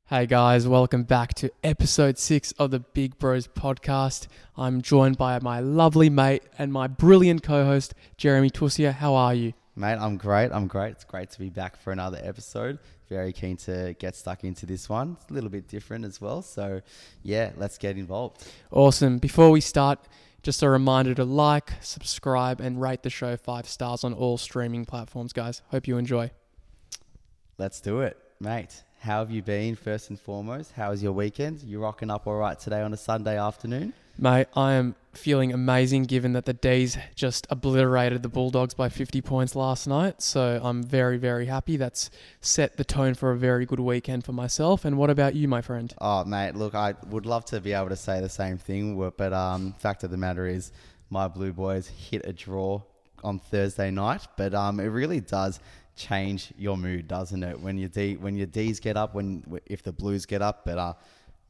Hey guys, welcome back to episode 6 of the Big Bros podcast. I'm joined by my lovely mate and my brilliant co-host, Jeremy Tussia. How are you? Mate, I'm great. It's great to be back for another episode. Very keen to get stuck into this one. It's a little bit different as well. So, yeah, let's get involved. Awesome. Before we start, just a reminder to like, subscribe, and rate the show 5 stars on all streaming platforms, guys. Hope you enjoy. Let's do it, mate. How have you been, first and foremost? How was your weekend? You rocking up all right today on a Sunday afternoon? Mate, I am feeling amazing given that the D's just obliterated the Bulldogs by 50 points last night. So I'm very, very happy. That's set the tone for a very good weekend for myself. And what about you, my friend? Oh, mate, look, I would love to be able to say the same thing, but fact of the matter is my Blue Boys hit a draw on Thursday night, but it really does change your mood, doesn't it? When your D's get up, if the Blues get up, but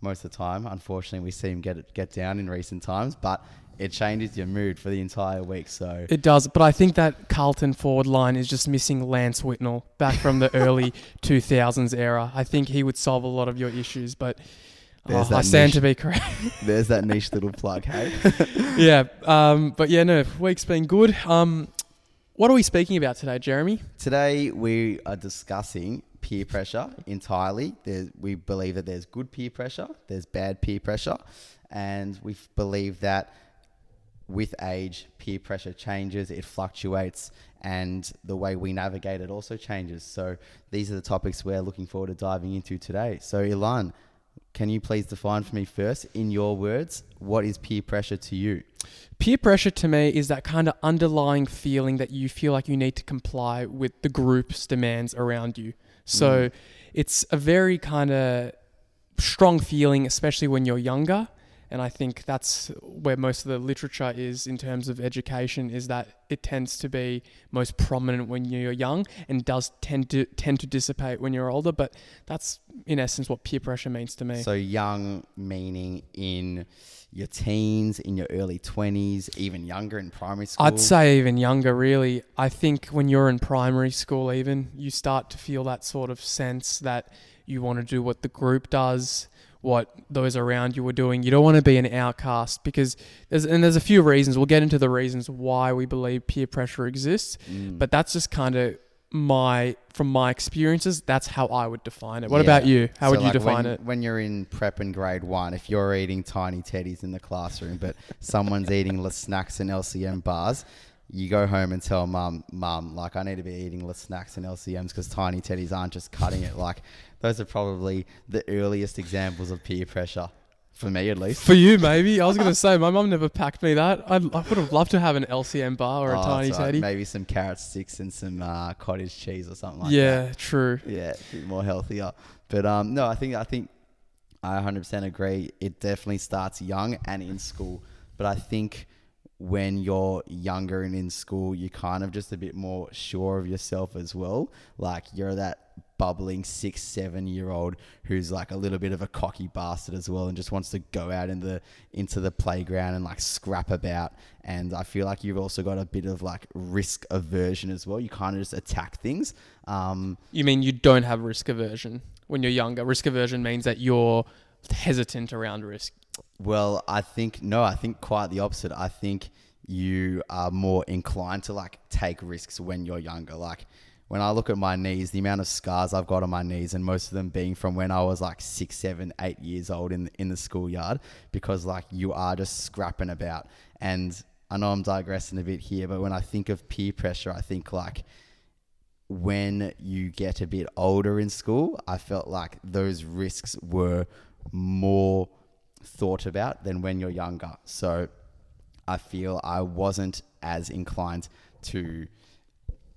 most of the time, unfortunately, we see them get down in recent times, but it changes your mood for the entire week. So it does, but I think that Carlton forward line is just missing Lance Whitnell back from the early 2000s era. I think he would solve a lot of your issues, but I stand to be correct. There's that niche little plug, hey? Yeah, but yeah, no, week's been good. What are we speaking about today, Jeremy? Today we are discussing peer pressure entirely. We believe that there's good peer pressure, there's bad peer pressure, and we believe that with age, peer pressure changes, it fluctuates, and the way we navigate it also changes. So these are the topics we're looking forward to diving into today. So Ilan, can you please define for me first, in your words, what is peer pressure to you? Peer pressure to me is that kind of underlying feeling that you feel like you need to comply with the group's demands around you. So it's a very kind of strong feeling, especially when you're younger. And I think that's where most of the literature is in terms of education, is that it tends to be most prominent when you're young and does tend to dissipate when you're older. But that's in essence what peer pressure means to me. So young meaning in your teens, in your early 20s, even younger in primary school? I'd say even younger, really. I think when you're in primary school even, you start to feel that sort of sense that you want to do what the group does, what those around you are doing. You don't want to be an outcast because there's a few reasons. We'll get into the reasons why we believe peer pressure exists, but that's just kind of from my experiences, that's how I would define it. What about you? How would you define it? When you're in prep and grade 1, if you're eating tiny teddies in the classroom, but someone's eating less snacks and LCM bars, you go home and tell mum, like, I need to be eating less snacks and LCMs because tiny teddies aren't just cutting it. Like, those are probably the earliest examples of peer pressure. For me, at least. For you, maybe. I was going to say, my mum never packed me that. I would have loved to have an LCM bar or a tiny teddy. Maybe some carrot sticks and some cottage cheese or something like that. Yeah, true. Yeah, a bit more healthier. But no, I think I 100% agree. It definitely starts young and in school. But I think when you're younger and in school, you're kind of just a bit more sure of yourself as well. Like, you're that bubbling 6-7-year-old who's like a little bit of a cocky bastard as well and just wants to go out into the playground and like scrap about. And I feel like you've also got a bit of like risk aversion as well. You kind of just attack things. You mean you don't have risk aversion when you're younger? Risk aversion means that you're hesitant around risk. Well, I think quite the opposite. I think you are more inclined to like take risks when you're younger. Like, when I look at my knees, the amount of scars I've got on my knees, and most of them being from when I was like 6, 7, 8 years old in the schoolyard, because like you are just scrapping about. And I know I'm digressing a bit here, but when I think of peer pressure, I think like when you get a bit older in school, I felt like those risks were more thought about than when you're younger. So I feel I wasn't as inclined to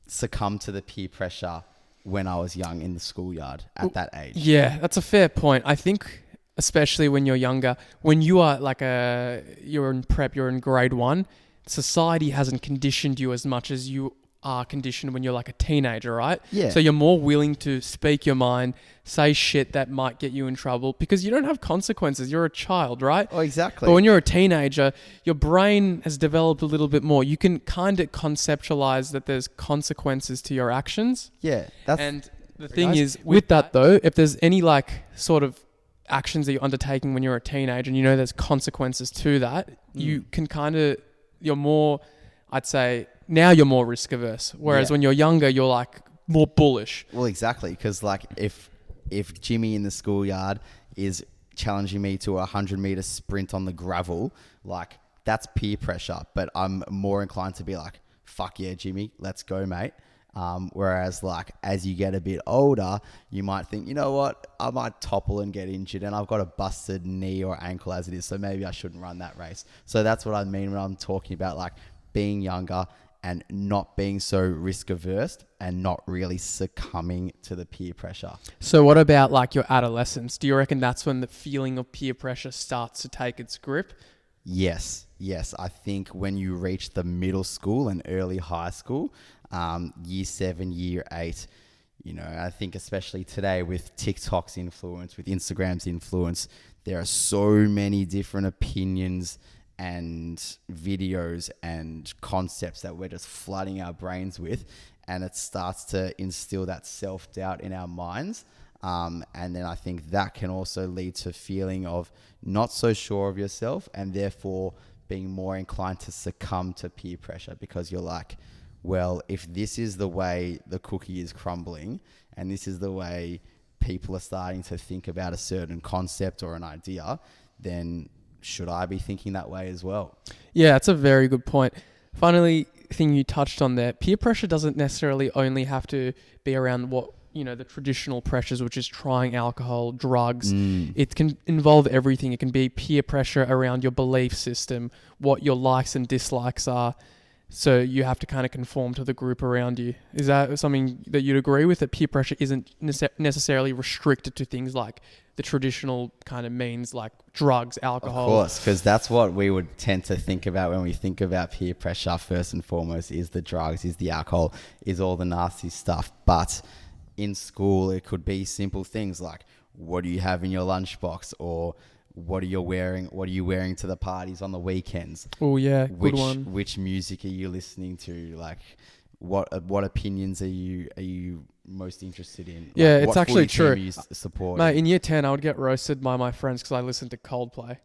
succumb to the peer pressure when I was young in the schoolyard at that age. Yeah, that's a fair point. I think especially when you're younger, when you are you're in prep, you're in grade 1, society hasn't conditioned you as much as you are conditioned when you're like a teenager, right? Yeah. So you're more willing to speak your mind, say shit that might get you in trouble because you don't have consequences. You're a child, right? Oh, exactly. But when you're a teenager, your brain has developed a little bit more. You can kind of conceptualize that there's consequences to your actions. Yeah. The thing is, with that though, if there's any like sort of actions that you're undertaking when you're a teenager and you know there's consequences to that, you can kind of, you're more, I'd say, now you're more risk averse. Whereas when you're younger, you're like more bullish. Well, exactly. Because like if Jimmy in the schoolyard is challenging me to a 100-meter sprint on the gravel, like that's peer pressure. But I'm more inclined to be like, fuck yeah, Jimmy, let's go, mate. Whereas like as you get a bit older, you might think, you know what, I might topple and get injured and I've got a busted knee or ankle as it is, so maybe I shouldn't run that race. So that's what I mean when I'm talking about like being younger and not being so risk averse and not really succumbing to the peer pressure. So what about like your adolescence? Do you reckon that's when the feeling of peer pressure starts to take its grip? Yes. I think when you reach the middle school and early high school, year 7, year 8, you know, I think especially today with TikTok's influence, with Instagram's influence, there are so many different opinions and videos and concepts that we're just flooding our brains with, and it starts to instill that self-doubt in our minds. And then I think that can also lead to feeling of not so sure of yourself and therefore being more inclined to succumb to peer pressure, because you're like, well, if this is the way the cookie is crumbling and this is the way people are starting to think about a certain concept or an idea, then should I be thinking that way as well? Yeah, that's a very good point. Finally, thing you touched on there, peer pressure doesn't necessarily only have to be around what, you know, the traditional pressures, which is trying alcohol, drugs. It can involve everything. It can be peer pressure around your belief system, what your likes and dislikes are. So you have to kind of conform to the group around you. Is that something that you'd agree with, that peer pressure isn't necessarily restricted to things like the traditional kind of means like drugs, alcohol? Of course, because that's what we would tend to think about when we think about peer pressure. First and foremost is the drugs, is the alcohol, is all the nasty stuff. But in school, it could be simple things like, what do you have in your lunchbox, or what are you wearing to the parties on the weekends? Oh yeah, good one. Which music are you listening to? Like, what opinions are you most interested in? Like, yeah, it's actually true. You support? Mate, in year 10, I would get roasted by my friends because I listened to Coldplay.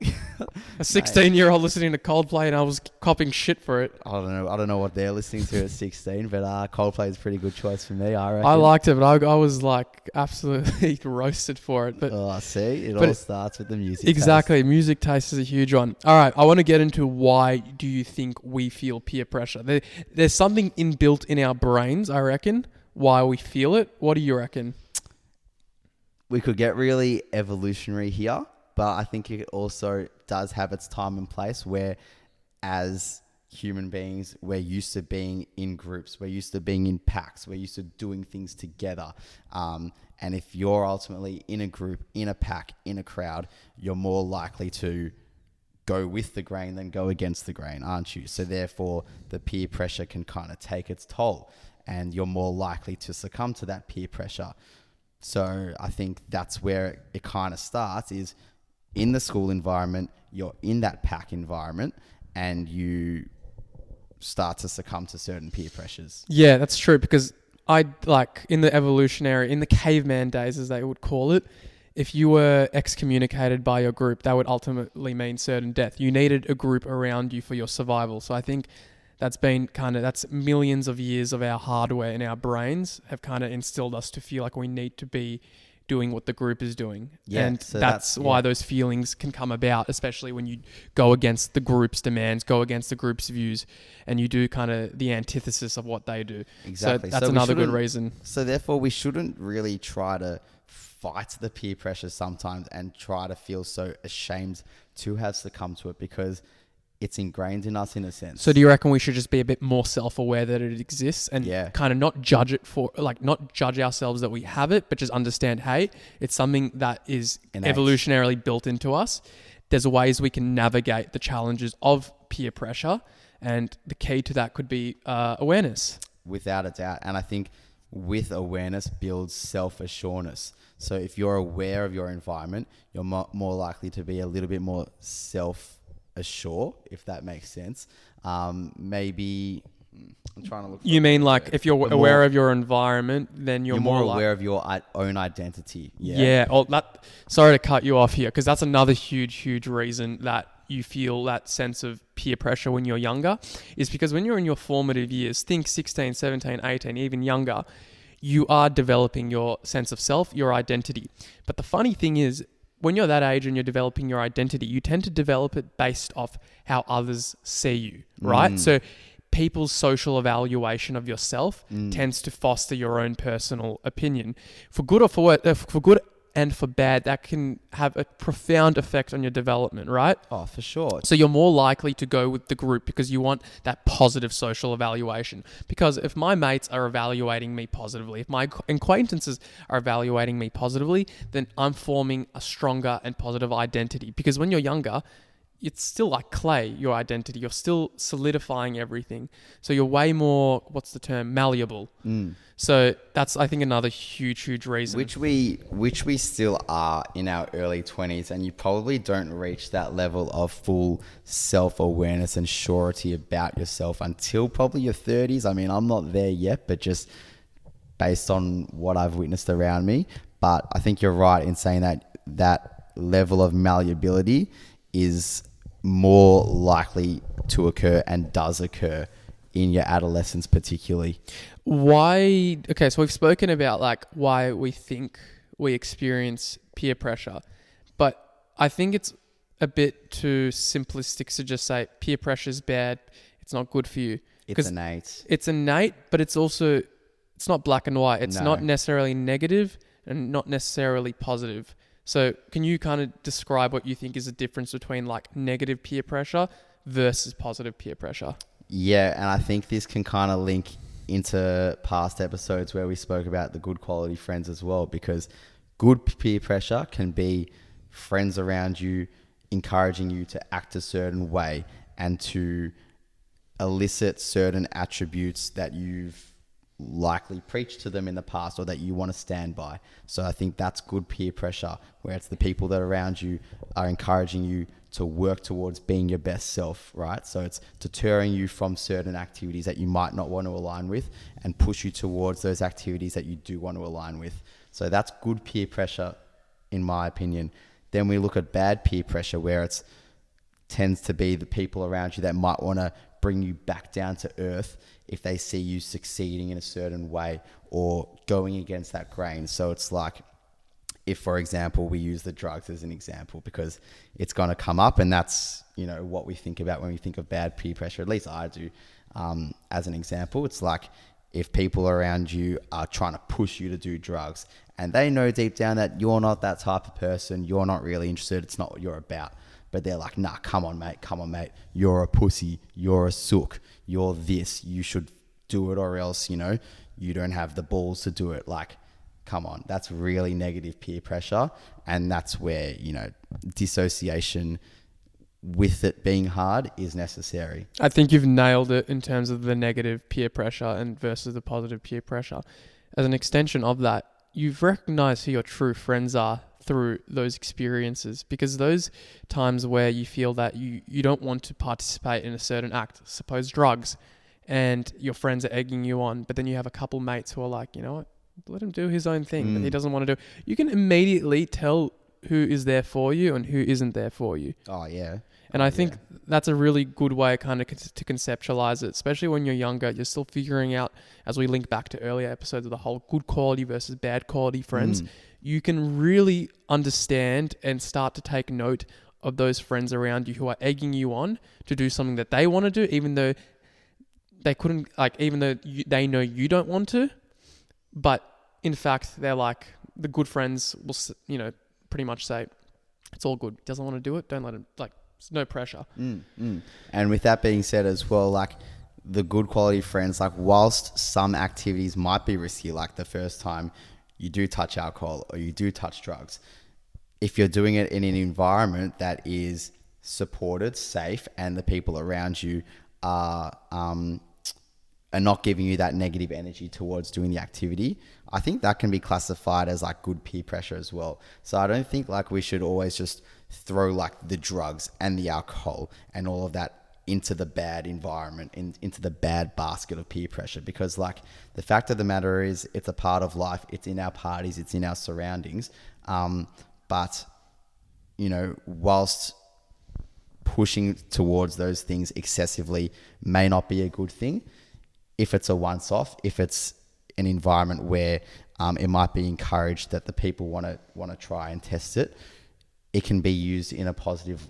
A 16-year-old listening to Coldplay, and I was copping shit for it. I don't know what they're listening to at 16, but Coldplay is a pretty good choice for me, I reckon. I liked it, but I was like absolutely roasted for it. But see, it all starts with the music. Exactly, taste. Music taste is a huge one. All right, I want to get into why do you think we feel peer pressure? There's something inbuilt in our brains, I reckon, why we feel it. What do you reckon? We could get really evolutionary here, but I think it also does have its time and place, where as human beings, we're used to being in groups, we're used to being in packs, we're used to doing things together. And if you're ultimately in a group, in a pack, in a crowd, you're more likely to go with the grain than go against the grain, aren't you? So therefore, the peer pressure can kind of take its toll, and you're more likely to succumb to that peer pressure. So I think that's where it kind of starts, is in the school environment, you're in that pack environment, and you start to succumb to certain peer pressures. Yeah, that's true, because I like in the caveman days, as they would call it, if you were excommunicated by your group, that would ultimately mean certain death. You needed a group around you for your survival. So I think that's millions of years of our hardware in our brains have kind of instilled us to feel like we need to be doing what the group is doing. Yeah, and so that's why those feelings can come about, especially when you go against the group's demands, go against the group's views, and you do kind of the antithesis of what they do. Exactly. So that's another good reason. So therefore, we shouldn't really try to fight the peer pressure sometimes and try to feel so ashamed to have succumbed to it, because it's ingrained in us in a sense. So do you reckon we should just be a bit more self-aware that it exists, and kind of not judge ourselves that we have it, but just understand, hey, it's something that is evolutionarily built into us. There's ways we can navigate the challenges of peer pressure, and the key to that could be awareness. Without a doubt. And I think with awareness builds self-assuredness. So if you're aware of your environment, you're more likely to be a little bit more self-assured, if that makes sense. Maybe I'm trying to look for You a mean better like word. if you're But aware of your environment, then you're more more aware of your own identity. Yeah. Oh, sorry to cut you off here, because that's another huge reason that you feel that sense of peer pressure when you're younger, is because when you're in your formative years, think 16, 17, 18, even younger, you are developing your sense of self, your identity. But the funny thing is, when you're that age and you're developing your identity, you tend to develop it based off how others see you, right? So people's social evaluation of yourself tends to foster your own personal opinion. For good or for good and for bad, that can have a profound effect on your development, right? Oh, for sure. So you're more likely to go with the group because you want that positive social evaluation. Because if my mates are evaluating me positively, if my acquaintances are evaluating me positively, then I'm forming a stronger and positive identity. Because when you're younger, it's still like clay, your identity. You're still solidifying everything. So you're way more, what's the term, malleable. So that's, I think, another huge reason. Which we still are in our early 20s, and you probably don't reach that level of full self-awareness and surety about yourself until probably your 30s. I mean, I'm not there yet, but just based on what I've witnessed around me. But I think you're right in saying that that level of malleability is more likely to occur and does occur in your adolescence particularly. Why? Okay, so we've spoken about like why we think we experience peer pressure, but I think it's a bit too simplistic to just say peer pressure is bad, it's not good for you. It's innate. It's innate, but it's also, it's not black and white. It's not necessarily negative and not necessarily positive. So can you kind of describe what you think is the difference between like negative peer pressure versus positive peer pressure? Yeah, and I think this can kind of link into past episodes where we spoke about the good quality friends as well, because good peer pressure can be friends around you encouraging you to act a certain way and to elicit certain attributes that you've likely preached to them in the past or that you want to stand by. So I think that's good peer pressure, where it's the people that are around you are encouraging you to work towards being your best self, right? So it's deterring you from certain activities that you might not want to align with and push you towards those activities that you do want to align with. So that's good peer pressure, in my opinion. Then we look at bad peer pressure, where it tends to be the people around you that might want to bring you back down to earth if they see you succeeding in a certain way or going against that grain. So it's like, if, for example, we use the drugs as an example, because it's going to come up, and that's, you know, what we think about when we think of bad peer pressure. At least I do. As an example, it's like if people around you are trying to push you to do drugs and they know deep down that you're not that type of person, you're not really interested, it's not what you're about. But they're like, nah, come on, mate. You're a pussy. You're a sook. You're this. You should do it, or else, you know, you don't have the balls to do it. Like, come on. That's really negative peer pressure. And that's where, you know, dissociation with it being hard is necessary. I think you've nailed it in terms of the negative peer pressure and versus the positive peer pressure. As an extension of that, you've recognized who your true friends are through those experiences, because those times where you feel that you don't want to participate in a certain act, suppose drugs, and your friends are egging you on, but then you have a couple mates who are like, you know what, let him do his own thing, but he doesn't want to do. You can immediately tell who is there for you and who isn't there for you. Oh, yeah. And I think that's a really good way kind of to conceptualize it, especially when you're younger. You're still figuring out, as we link back to earlier episodes of the whole good quality versus bad quality friends, you can really understand and start to take note of those friends around you who are egging you on to do something that they want to do, even though they couldn't, like, even though they know you don't want to. But in fact, they're like, the good friends will, you know, pretty much say, it's all good. He doesn't want to do it. Don't let him, like, there's no pressure. And with that being said as well, like, the good quality friends, like, whilst some activities might be risky, like the first time you do touch alcohol or you do touch drugs, if you're doing it in an environment that is supported, safe, and the people around you are not giving you that negative energy towards doing the activity, I think that can be classified as like good peer pressure as well. So I don't think like we should always just throw like the drugs and the alcohol and all of that into the bad environment, into the bad basket of peer pressure. Because like the fact of the matter is, it's a part of life. It's in our parties. It's in our surroundings. But you know, whilst pushing towards those things excessively may not be a good thing, if it's a once-off, if it's an environment where it might be encouraged that the people want to try and test it, it can be used in a positive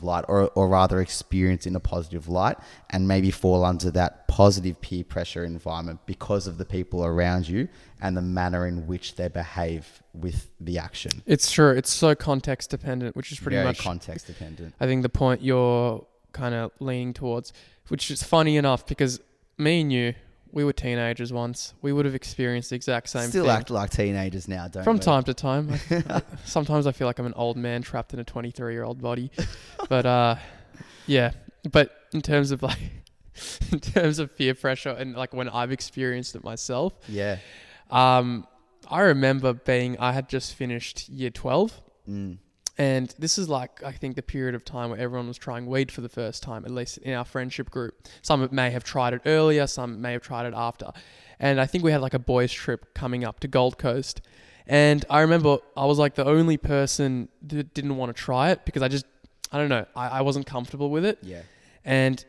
light, or rather experienced in a positive light, and maybe fall under that positive peer pressure environment because of the people around you and the manner in which they behave with the action. It's true. It's so context dependent, which is pretty Very much context dependent. I think the point you're kind of leaning towards, which is funny enough because me and you, we were teenagers once. We would have experienced the exact same Still thing. act like teenagers now, don't From we? time to time. Sometimes I feel like I'm an old man trapped in a 23-year-old body. But yeah. But in terms of peer pressure and like when I've experienced it myself. Yeah. I remember I had just finished year 12. And this is like, I think, the period of time where everyone was trying weed for the first time, at least in our friendship group. Some may have tried it earlier, some may have tried it after. And I think we had like a boys' trip coming up to Gold Coast. And I remember I was like the only person that didn't want to try it because I don't know, I wasn't comfortable with it. Yeah. And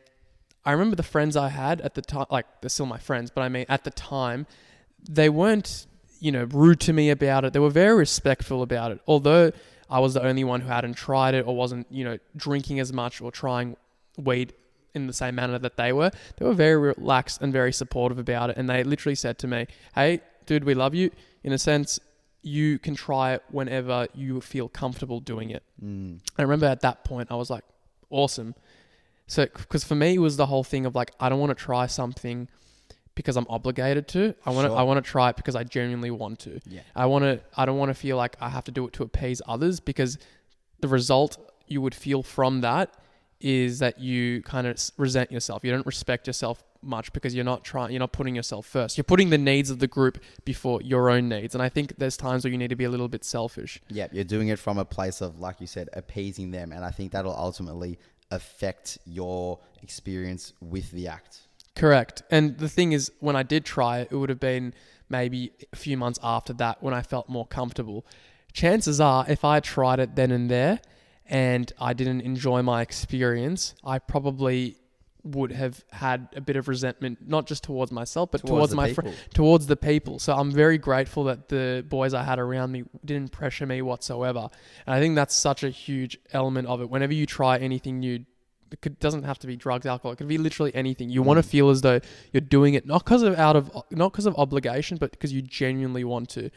I remember the friends I had at the time, like they're still my friends, but I mean at the time, they weren't, you know, rude to me about it. They were very respectful about it. Although I was the only one who hadn't tried it or wasn't, you know, drinking as much or trying weed in the same manner that they were very relaxed and very supportive about it. And they literally said to me, hey, dude, we love you. In a sense, you can try it whenever you feel comfortable doing it. I remember at that point, I was like, awesome. So, because for me, it was the whole thing of like, I don't want to try something because I'm obligated to. I want to try it because I genuinely want to. Yeah. I don't want to feel like I have to do it to appease others, because the result you would feel from that is that you kind of resent yourself. You don't respect yourself much because you're not putting yourself first. You're putting the needs of the group before your own needs. And I think there's times where you need to be a little bit selfish. Yeah, you're doing it from a place of, like you said, appeasing them. And I think that'll ultimately affect your experience with the act. Correct. And the thing is, when I did try it, it would have been maybe a few months after that when I felt more comfortable. Chances are, if I tried it then and there and I didn't enjoy my experience, I probably would have had a bit of resentment, not just towards myself, but towards my friends, towards the people. So I'm very grateful that the boys I had around me didn't pressure me whatsoever. And I think that's such a huge element of it. Whenever you try anything new, it doesn't have to be drugs, alcohol. It could be literally anything. You want to feel as though you're doing it not because of obligation, but because you genuinely want to.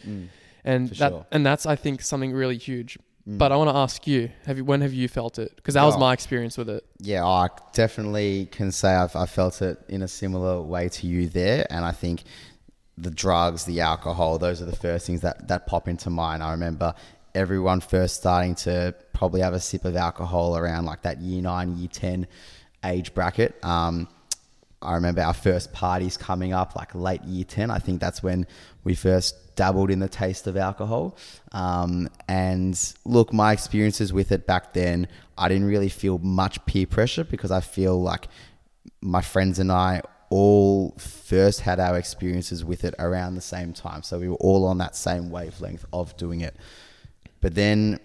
And that's I think something really huge. But I want to ask you, when have you felt it? Because that was my experience with it. Yeah, I definitely can say I felt it in a similar way to you there. And I think the drugs, the alcohol, those are the first things that pop into mind. I remember everyone first starting to probably have a sip of alcohol around like that year 9, year 10 age bracket. I remember our first parties coming up like late year 10. I think that's when we first dabbled in the taste of alcohol. And look, my experiences with it back then, I didn't really feel much peer pressure because I feel like my friends and I all first had our experiences with it around the same time. So we were all on that same wavelength of doing it. But then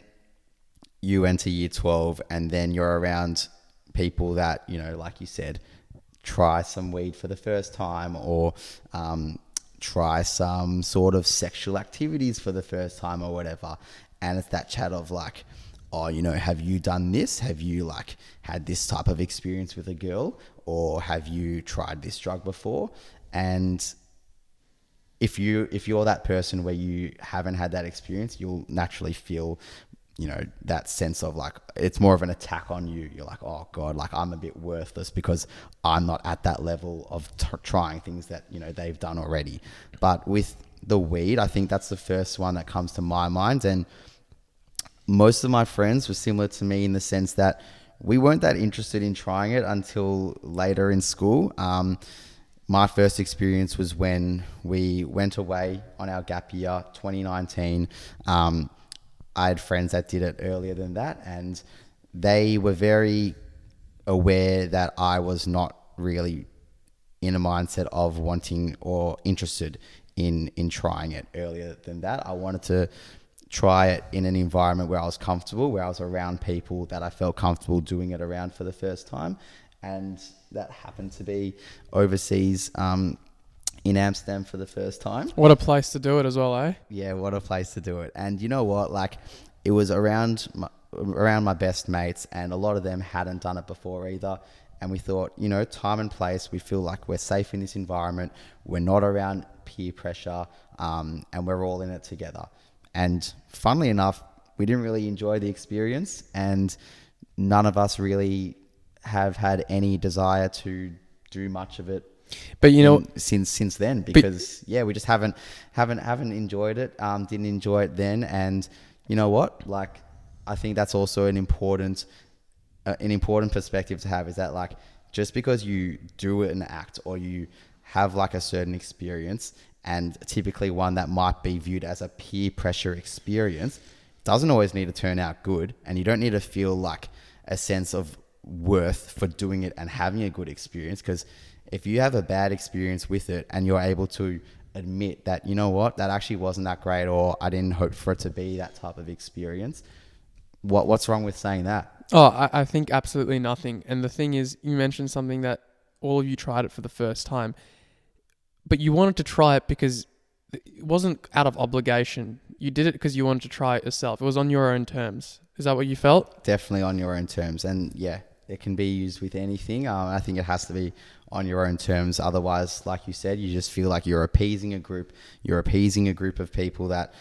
you enter year 12 and then you're around people that, you know, like you said, try some weed for the first time or try some sort of sexual activities for the first time or whatever. And it's that chat of like, oh, you know, have you done this? Have you like had this type of experience with a girl? Or have you tried this drug before? And if you're that person where you haven't had that experience, you'll naturally feel, you know, that sense of like, it's more of an attack on you. You're like, oh God, like I'm a bit worthless because I'm not at that level of trying things that, you know, they've done already. But with the weed, I think that's the first one that comes to my mind. And most of my friends were similar to me in the sense that we weren't that interested in trying it until later in school. My first experience was when we went away on our gap year, 2019. I had friends that did it earlier than that, and they were very aware that I was not really in a mindset of wanting or interested in trying it earlier than that. I wanted to try it in an environment where I was comfortable, where I was around people that I felt comfortable doing it around for the first time. And that happened to be overseas in Amsterdam for the first time. What a place to do it as well, eh? Yeah, what a place to do it. And you know what? Like, it was around my best mates, and a lot of them hadn't done it before either. And we thought, you know, time and place, we feel like we're safe in this environment. We're not around peer pressure, and we're all in it together. And funnily enough, we didn't really enjoy the experience, and none of us really have had any desire to do much of it. But you know, since then, because we just haven't enjoyed it. Didn't enjoy it then, and you know what? Like, I think that's also an important perspective to have, is that like, just because you do an act or you have like a certain experience, and typically one that might be viewed as a peer pressure experience, doesn't always need to turn out good, and you don't need to feel like a sense of worth for doing it and having a good experience. Because if you have a bad experience with it and you're able to admit that, you know what, that actually wasn't that great, or I didn't hope for it to be that type of experience, what's wrong with saying that? Oh, I think absolutely nothing. And the thing is, you mentioned something that all of you tried it for the first time, but you wanted to try it because it wasn't out of obligation. You did it because you wanted to try it yourself. It was on your own terms. Is that what you felt? Definitely on your own terms. And yeah, it can be used with anything. I think it has to be on your own terms. Otherwise, like you said, you just feel like you're appeasing a group. You're appeasing a group of people that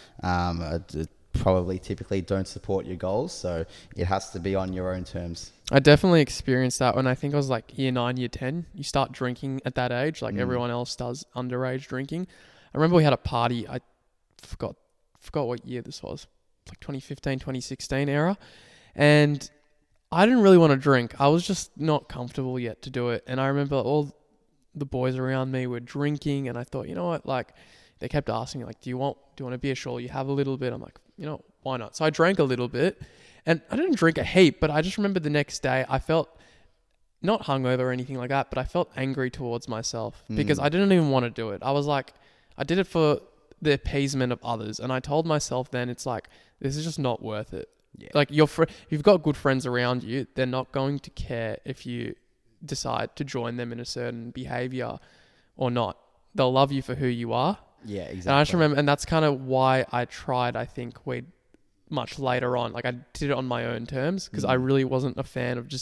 probably typically don't support your goals. So it has to be on your own terms. I definitely experienced that when I think I was like year 9, year 10. You start drinking at that age, like everyone else does, underage drinking. I remember we had a party. I forgot what year this was. Like 2015, 2016 era. And I didn't really want to drink. I was just not comfortable yet to do it. And I remember all the boys around me were drinking, and I thought, you know what, like, they kept asking me, like, do you want a beer? Sure, you have a little bit. I'm like, you know, why not? So I drank a little bit, and I didn't drink a heap, but I just remember the next day I felt not hungover or anything like that, but I felt angry towards myself because I didn't even want to do it. I was like, I did it for the appeasement of others. And I told myself then, it's like, this is just not worth it. Yeah. Like, you've got good friends around you. They're not going to care if you decide to join them in a certain behavior or not. They'll love you for who you are. Yeah, exactly. And I just remember, and that's kind of why I tried, I think, weed much later on. Like, I did it on my own terms because I really wasn't a fan of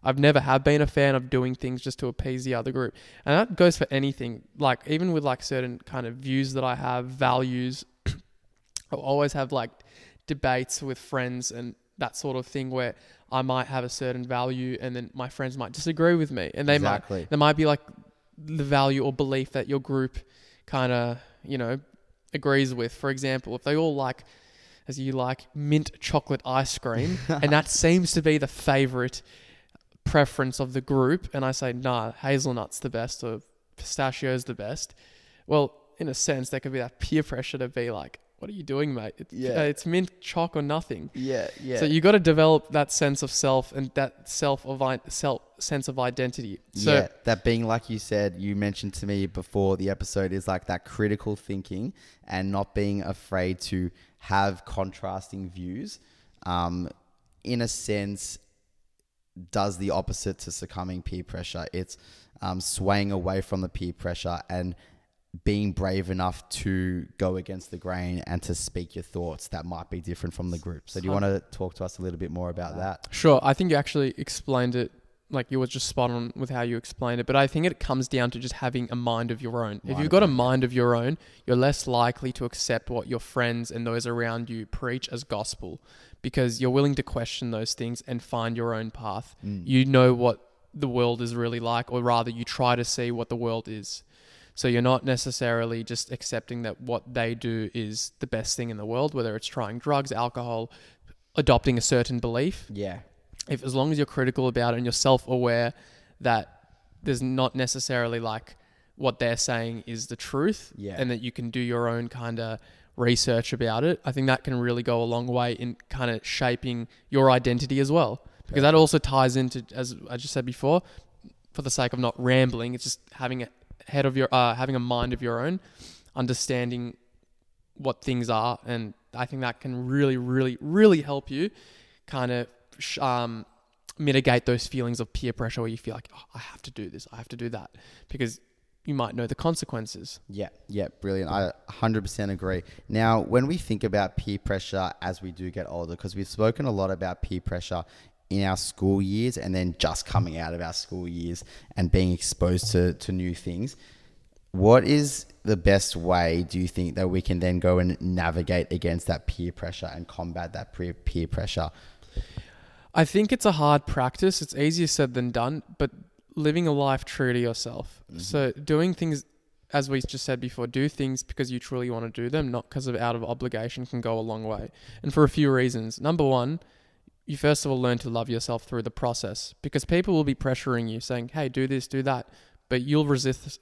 I've never have been a fan of doing things just to appease the other group. And that goes for anything. Like, even with like certain kind of views that I have, values, I'll always have like debates with friends and that sort of thing where I might have a certain value and then my friends might disagree with me. And there might be like the value or belief that your group kind of, you know, agrees with. For example, if they all like, as you like, mint chocolate ice cream, and that seems to be the favorite preference of the group, and I say, nah, hazelnut's the best or pistachio's the best. Well, in a sense, there could be that peer pressure to be like, what are you doing, mate? It's mint choc or nothing. Yeah. So you got to develop that sense of self and that sense of identity. So that being, like you said, you mentioned to me before the episode, is like that critical thinking and not being afraid to have contrasting views. In a sense, does the opposite to succumbing peer pressure. It's swaying away from the peer pressure and being brave enough to go against the grain and to speak your thoughts that might be different from the group. So do you want to talk to us a little bit more about that? Sure. I think you actually explained it, like, you were just spot on with how you explained it. But I think it comes down to just having a mind of your own. If you've got a mind of your own, you're less likely to accept what your friends and those around you preach as gospel, because you're willing to question those things and find your own path. You know what the world is really like, or rather you try to see what the world is. So you're not necessarily just accepting that what they do is the best thing in the world, whether it's trying drugs, alcohol, adopting a certain belief. Yeah. As long as you're critical about it and you're self-aware that there's not necessarily like what they're saying is the truth, and that you can do your own kind of research about it, I think that can really go a long way in kind of shaping your identity as well. because that also ties into, as I just said before, for the sake of not rambling, it's just having having a mind of your own, understanding what things are, and I think that can really, really, really help you kind of mitigate those feelings of peer pressure where you feel like, oh, I have to do this, I have to do that, because you might know the consequences. Yeah, brilliant. I 100% agree. Now, when we think about peer pressure as we do get older, because we've spoken a lot about peer pressure in our school years and then just coming out of our school years and being exposed to new things, what is the best way, do you think, that we can then go and navigate against that peer pressure and combat that peer pressure? I think it's a hard practice. It's easier said than done, but living a life true to yourself. Mm-hmm. So doing things, as we just said before, do things because you truly want to do them, not because of out of obligation, can go a long way. And for a few reasons. Number one, you first of all learn to love yourself through the process, because people will be pressuring you saying, hey, do this, do that. But you'll resist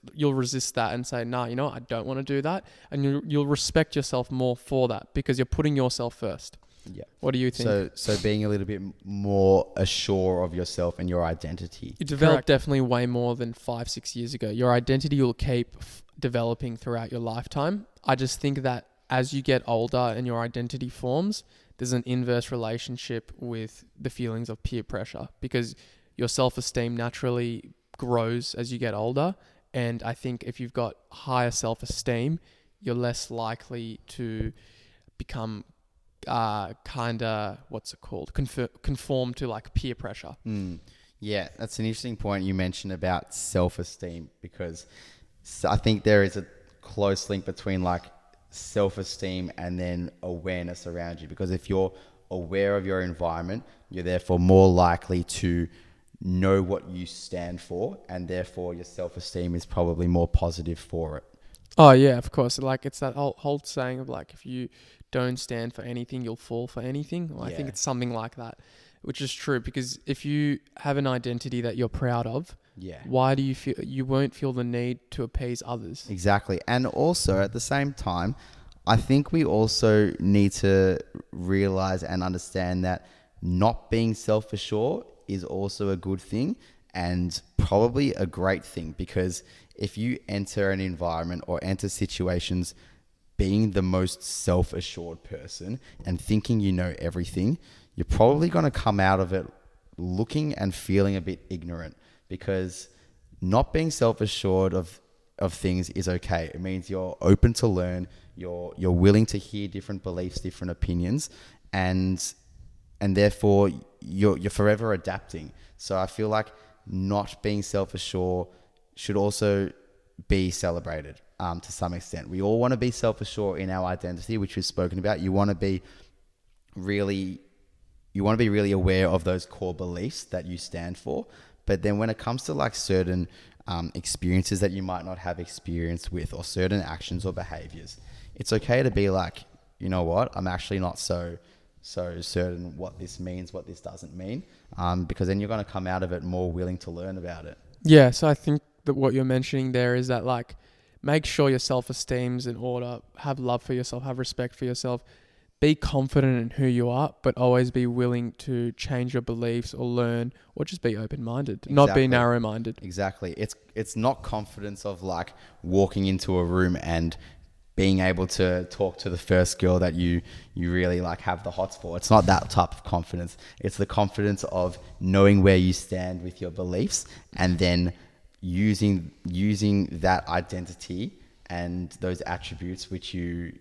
that and say, nah, you know what? I don't want to do that. And you'll respect yourself more for that because you're putting yourself first. Yeah. What do you think? So being a little bit more assured of yourself and your identity. You develop definitely way more than 5-6 years ago. Your identity will keep developing throughout your lifetime. I just think that as you get older and your identity forms, there's an inverse relationship with the feelings of peer pressure, because your self-esteem naturally grows as you get older. And I think if you've got higher self-esteem, you're less likely to become conform to like peer pressure. Yeah, that's an interesting point you mentioned about self-esteem, because I think there is a close link between like self-esteem and then awareness around you, because if you're aware of your environment, you're therefore more likely to know what you stand for, and therefore your self-esteem is probably more positive for it. Oh yeah, of course. Like it's that whole saying of like, if you don't stand for anything, you'll fall for anything. Well, I think it's something like that, which is true, because if you have an identity that you're proud of, why do you won't feel the need to appease others? Exactly. And also at the same time, I think we also need to realize and understand that not being self-assured is also a good thing, and probably a great thing, because if you enter an environment or enter situations being the most self-assured person and thinking you know everything, you're probably going to come out of it looking and feeling a bit ignorant, because not being self-assured of things is okay. It means you're open to learn, you're willing to hear different beliefs, different opinions, and therefore you're forever adapting. So I feel like not being self-assured should also be celebrated to some extent. We all want to be self-assured in our identity, which we've spoken about. You want to be really aware of those core beliefs that you stand for. But then when it comes to like certain experiences that you might not have experience with, or certain actions or behaviors, it's okay to be like, you know what, I'm actually not so certain what this means, what this doesn't mean, because then you're going to come out of it more willing to learn about it. Yeah, so I think that what you're mentioning there is that like, make sure your self-esteem's in order, have love for yourself, have respect for yourself, be confident in who you are, but always be willing to change your beliefs or learn, or just be open-minded, not be narrow-minded. Exactly. It's not confidence of like walking into a room and being able to talk to the first girl that you really like have the hots for. It's not that type of confidence. It's the confidence of knowing where you stand with your beliefs, and then using that identity and those attributes which you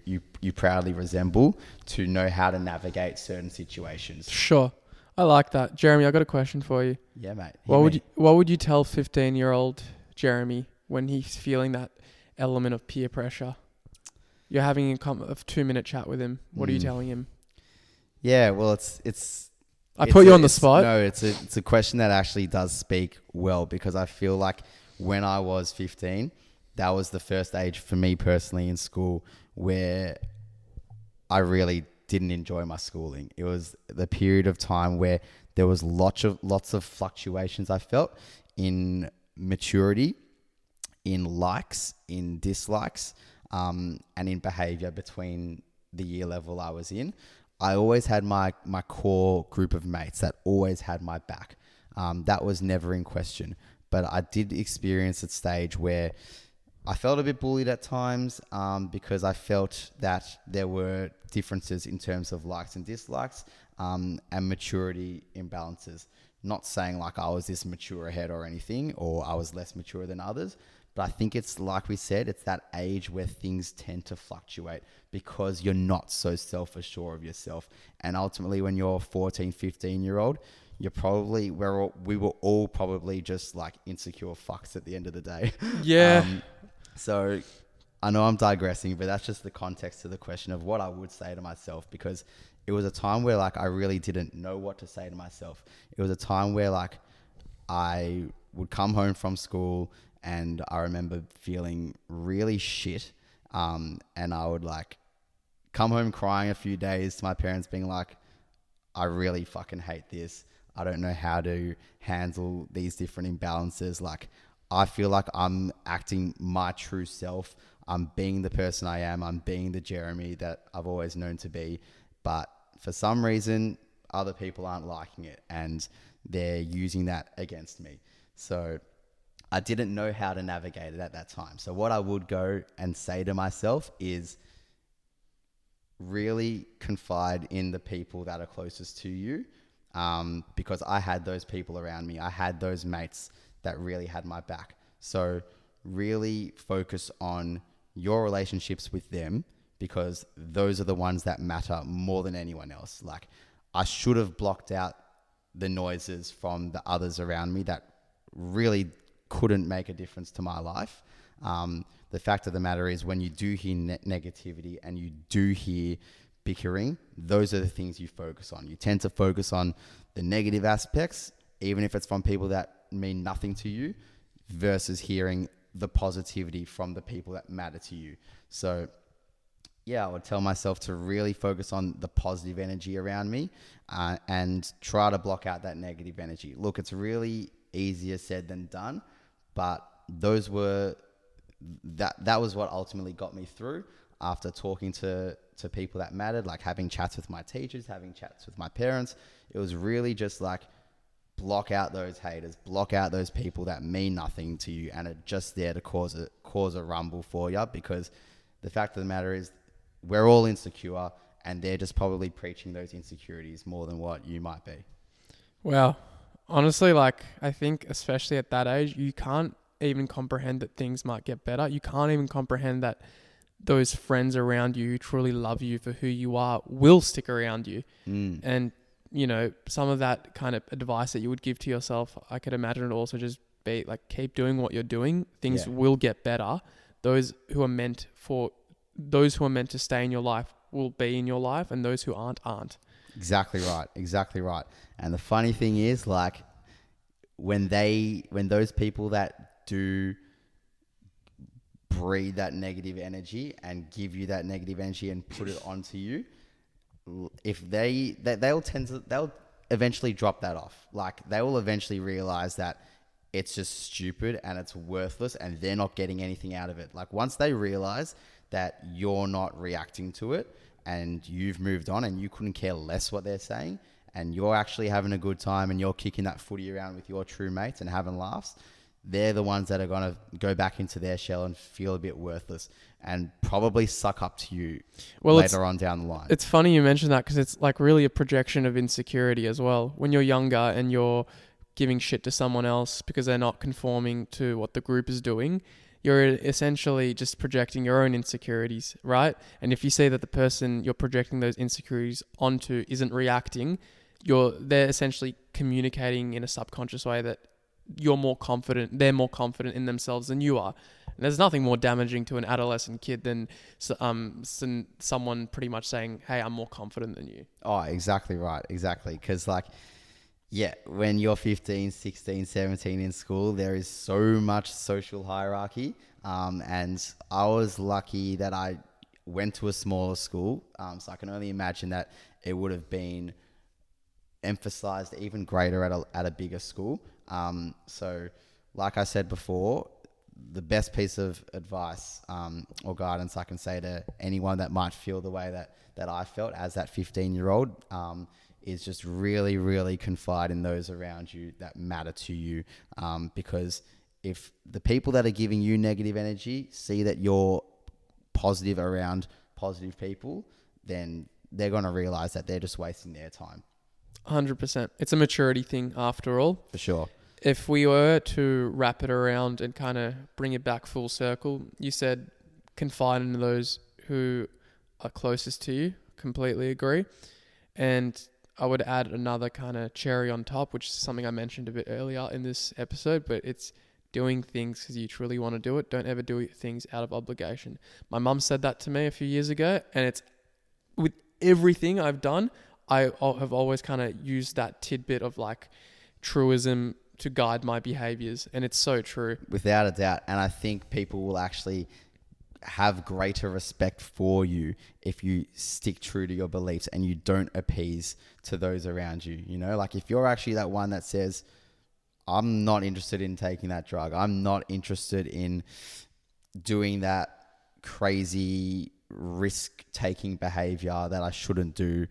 proudly resemble to know how to navigate certain situations. Sure. I like that. Jeremy, I got a question for you. Yeah, mate. What would you tell 15-year-old Jeremy when he's feeling that element of peer pressure? You're having a 2-minute chat with him. What are you telling him? Yeah, well, it's I put you on the spot. No, it's a question that actually does speak well, because I feel like when I was 15, that was the first age for me personally in school where I really didn't enjoy my schooling. It was the period of time where there was lots of fluctuations I felt in maturity, in likes, in dislikes, and in behavior between the year level I was in. I always had my core group of mates that always had my back. That was never in question. But I did experience a stage where I felt a bit bullied at times, because I felt that there were differences in terms of likes and dislikes, and maturity imbalances. Not saying like I was this mature ahead or anything, or I was less mature than others, but I think it's like we said, it's that age where things tend to fluctuate because you're not so self-assured of yourself. And ultimately, when you're 14, 15-year-old, we were all probably just like insecure fucks at the end of the day. Yeah. So I know I'm digressing, but that's just the context to the question of what I would say to myself, because it was a time where like I really didn't know what to say to myself. It was a time where like I would come home from school and I remember feeling really shit. And I would like come home crying a few days to my parents being like, I really fucking hate this. I don't know how to handle these different imbalances. Like, I feel like I'm acting my true self. I'm being the person I am. I'm being the Jeremy that I've always known to be. But for some reason, other people aren't liking it and they're using that against me. So I didn't know how to navigate it at that time. So what I would go and say to myself is really confide in the people that are closest to you, because I had those people around me. I had those mates that really had my back. So really focus on your relationships with them, because those are the ones that matter more than anyone else. Like, I should have blocked out the noises from the others around me that really couldn't make a difference to my life. The fact of the matter is, when you do hear negativity and you do hear bickering, those are the things you focus on. You tend to focus on the negative aspects, even if it's from people that mean nothing to you, versus hearing the positivity from the people that matter to you. So yeah, I would tell myself to really focus on the positive energy around me, and try to block out that negative energy. Look, it's really easier said than done, but that was what ultimately got me through after talking to people that mattered, like having chats with my teachers, having chats with my parents. It was really just like, block out those haters, block out those people that mean nothing to you and are just there to cause a rumble for you, because the fact of the matter is, we're all insecure and they're just probably preaching those insecurities more than what you might be. Wow. Honestly, like, I think especially at that age, you can't even comprehend that things might get better. You can't even comprehend that those friends around you who truly love you for who you are will stick around you. And, you know, some of that kind of advice that you would give to yourself, I could imagine it also just be like, keep doing what you're doing. Things will get better. Those who are meant to stay in your life will be in your life, and those who aren't. Exactly right. And the funny thing is, like, when those people that do breed that negative energy and give you that negative energy and put it onto you, if they'll eventually drop that off. Like, they will eventually realize that it's just stupid and it's worthless and they're not getting anything out of it. Like, once they realize that you're not reacting to it and you've moved on and you couldn't care less what they're saying, and you're actually having a good time and you're kicking that footy around with your true mates and having laughs, they're the ones that are going to go back into their shell and feel a bit worthless and probably suck up to you later on down the line. It's funny you mention that, because it's like really a projection of insecurity as well. When you're younger and you're giving shit to someone else because they're not conforming to what the group is doing, you're essentially just projecting your own insecurities, right? And if you see that the person you're projecting those insecurities onto isn't reacting, they're essentially communicating in a subconscious way that they're more confident in themselves than you are. And there's nothing more damaging to an adolescent kid than someone pretty much saying, hey, I'm more confident than you. Oh, exactly right. Exactly. Because, like, yeah, when you're 15, 16, 17 in school, there is so much social hierarchy. And I was lucky that I went to a smaller school. So I can only imagine that it would have been emphasized even greater at a bigger school. So like I said before, the best piece of advice or guidance I can say to anyone that might feel the way that I felt as that 15-year-old is just really, really confide in those around you that matter to you, because if the people that are giving you negative energy see that you're positive around positive people, then they're going to realize that they're just wasting their time. 100%. It's a maturity thing after all. For sure. If we were to wrap it around and kind of bring it back full circle, you said confide in those who are closest to you. Completely agree. And I would add another kind of cherry on top, which is something I mentioned a bit earlier in this episode, but it's doing things because you truly want to do it. Don't ever do things out of obligation. My mum said that to me a few years ago, and it's with everything I've done, I have always kind of used that tidbit of like truism to guide my behaviors, and it's so true. Without a doubt. And I think people will actually have greater respect for you if you stick true to your beliefs and you don't appease to those around you. You know, like if you're actually that one that says, I'm not interested in taking that drug, I'm not interested in doing that crazy risk-taking behavior that I shouldn't do.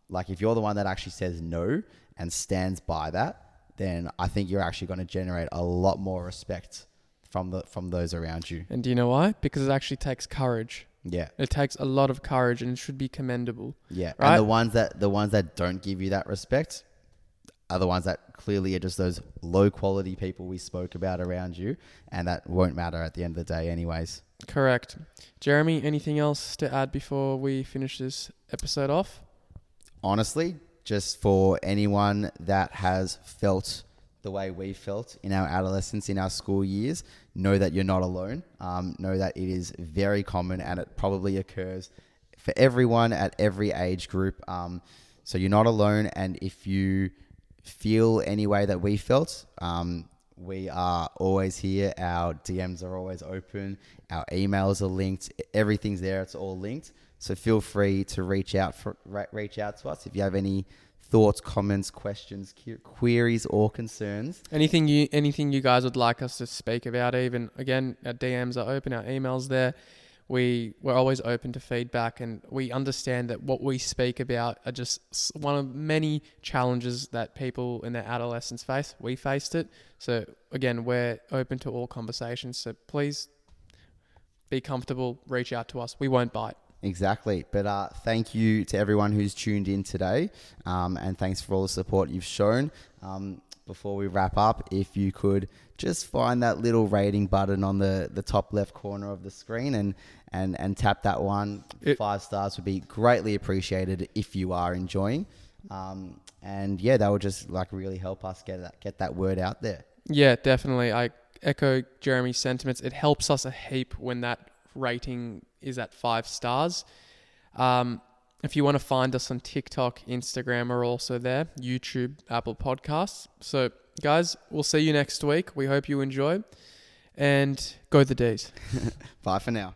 Like if you're the one that actually says no and stands by that, then I think you're actually going to generate a lot more respect from those around you. And do you know why? Because it actually takes courage. Yeah. It takes a lot of courage, and it should be commendable. Yeah. Right? And the ones that don't give you that respect are the ones that clearly are just those low quality people we spoke about around you, and that won't matter at the end of the day anyways. Correct. Jeremy, anything else to add before we finish this episode off? Honestly, just for anyone that has felt the way we felt in our adolescence, in our school years, know that you're not alone. Know that it is very common, and it probably occurs for everyone at every age group. So you're not alone. And if you feel any way that we felt, we are always here. Our DMs are always open. Our emails are linked. Everything's there. It's all linked. So feel free to reach out to us if you have any thoughts, comments, questions, queries, or concerns. Anything you guys would like us to speak about, even, again, our DMs are open, our emails there. We're always open to feedback, and we understand that what we speak about are just one of many challenges that people in their adolescence face. We faced it. So again, we're open to all conversations. So please be comfortable, reach out to us. We won't bite. Exactly. But thank you to everyone who's tuned in today. And thanks for all the support you've shown. Before we wrap up, if you could just find that little rating button on the top left corner of the screen and tap that one. 5 stars would be greatly appreciated if you are enjoying. And yeah, that would just like really help us get that word out there. Yeah, definitely. I echo Jeremy's sentiments. It helps us a heap when that rating is at 5 stars. If you want to find us on TikTok, Instagram are also there, YouTube, Apple Podcasts. So guys, we'll see you next week. We hope you enjoy, and go the D's. Bye for now.